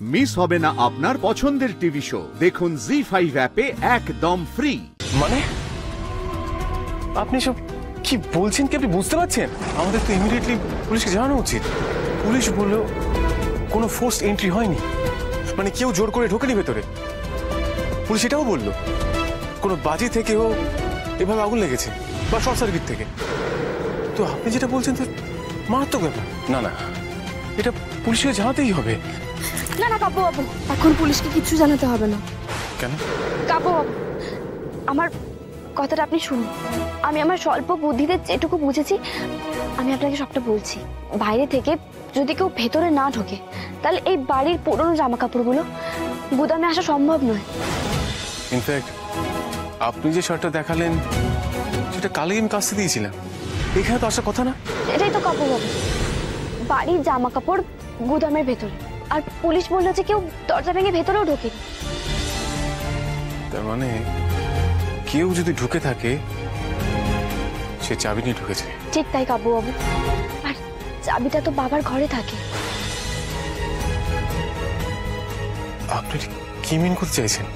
Miss হবে না আপনার পছন্দের টিভি শো। দেখুন জি5 অ্যাপে একদম ফ্রি। মানে আপনি সব কি বলছেন কি আপনি বুঝতে পারছেন? আমাদের তো ইমিডিয়েটলি পুলিশকে জানানো উচিত। পুলিশ বলল কোনো ফোর্স এন্ট্রি হয়নি, মানে কেউ জোর করে ঢোকেনি ভেতরে। পুলিশ এটাও বলল কোনো বাজি থেকেও এভাবে আগুন লেগেছে বা শর্ট সার্কিট থেকে। তো আপনি যেটা বলছেন তো মারাত্মক ব্যাপার। না না, এটা পুলিশকে জানাতেই হবে। না না কাব্য বাবু, এখন পুলিশকে কিছু জানাতে হবে না। কেন? কাব্য বাবু, আমার কথাটা আপনি শুনুন। আমি আমার স্বল্প বুদ্ধিতে যেটুকু বুঝেছি আমি আপনাকে সবটা বলছি। বাইরে থেকে যদি কেউ ভেতরে না ঢোকে তাহলে এই বাড়ির পুরনো জামা কাপড়গুলো গুদামে আসা সম্ভব নয়। ইনফ্যাক্ট আপনি যে শার্টটা দেখালেন সেটা কালই আমি কাছে দিয়েছিলাম, এখানে তো আসার কথা না। এটাই তো কাব্য বাবু, বাড়ির জামা কাপড় গুদামের ভেতরে, আর পুলিশ বললো যে কেউ দরজা ভেঙে ভেতরেও ঢোকেনি। তার মানে কেউ যদি ঢুকে থাকে সে চাবি নিয়ে ঢুকেছে। ঠিক তাই কাব্য বাবু, আর চাবিটা তো বাবার ঘরে থাকে। আপনি কি মিন করতে চাইছেন?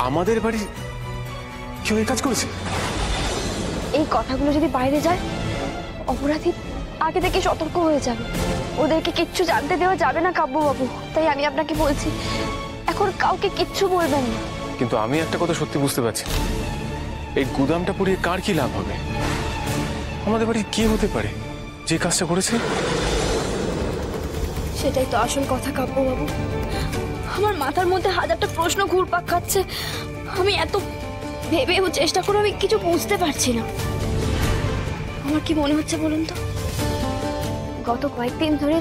আমাদের বাড়ি কেউ এই কাজ করেছে? এই কথাগুলো যদি বাইরে যায় অপরাধী আগে থেকে সতর্ক হয়ে যাবে, ওদেরকে কিচ্ছু জানতে দেওয়া যাবে না কাব্য বাবু। তাই আমি আপনাকে বলছি এখন কাউকে কিচ্ছু বলবেন না। কিন্তু আমি একটা কথা সত্যি বুঝতে পারছি, এই গুদামটা পুড়িয়ে কার কি লাভ হবে? আমাদের বাড়ি কে হতে পারে যে কাজটা করেছে? সেটাই তো আসল কথা কাব্য বাবু। আমার মাথার মধ্যে হাজারটা প্রশ্ন ঘুরপাক খাচ্ছে। আমি এত ভেবেও চেষ্টা করে আমি কিছু বুঝতে পারছি না। আমার কি মনে হচ্ছে বলুন তো, গত কয়েকদিন ধরে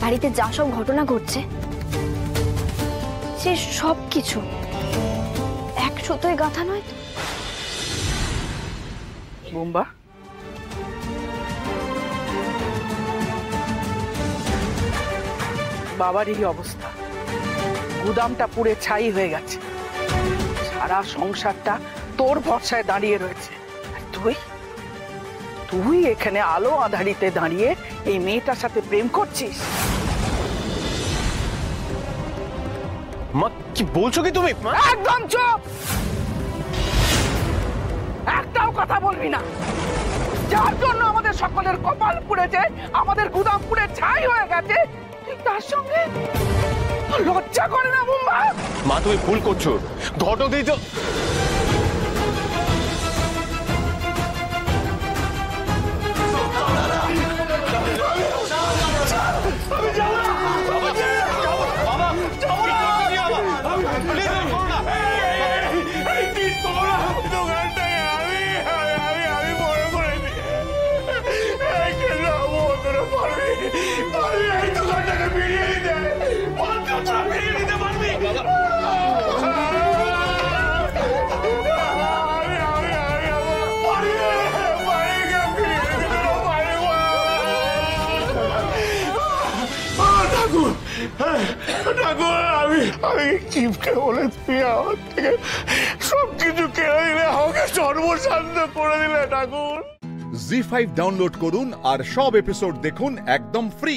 বাড়িতে যা সব ঘটনা ঘটছে সে সব কিছু এক সুতোয় গাঁথা নয় তো? বুম্বা, বাবার এই অবস্থা, গুদামটা পুড়ে ছাই হয়ে গেছে, সারা সংসারটা তোর ভরসায় দাঁড়িয়ে রয়েছে। আর তুই এখানে আলো আঁধারিতে দাঁড়িয়ে এই মেয়েটার সাথে প্রেম করছিস? মা কি বলছো কি তুমি? একদম চুপ, একটাও কথা বলবি না। যার জন্য আমাদের সকলের কপাল পুড়েছে, আমাদের গুদাম পুড়ে ছাই হয়ে গেছে, তুই তার সঙ্গে লজ্জা করে না বুম্বা? মা তুমি ভুল করছো, ঘটক দিই তো। আমি চিপকে বলে তুই আমার থেকে সবকিছু কেড়ে দিলে, আমাকে সর্বশান্ত করে দিলে ঠাকুর। জি5 ডাউনলোড করুন আর সব এপিসোড দেখুন একদম ফ্রি।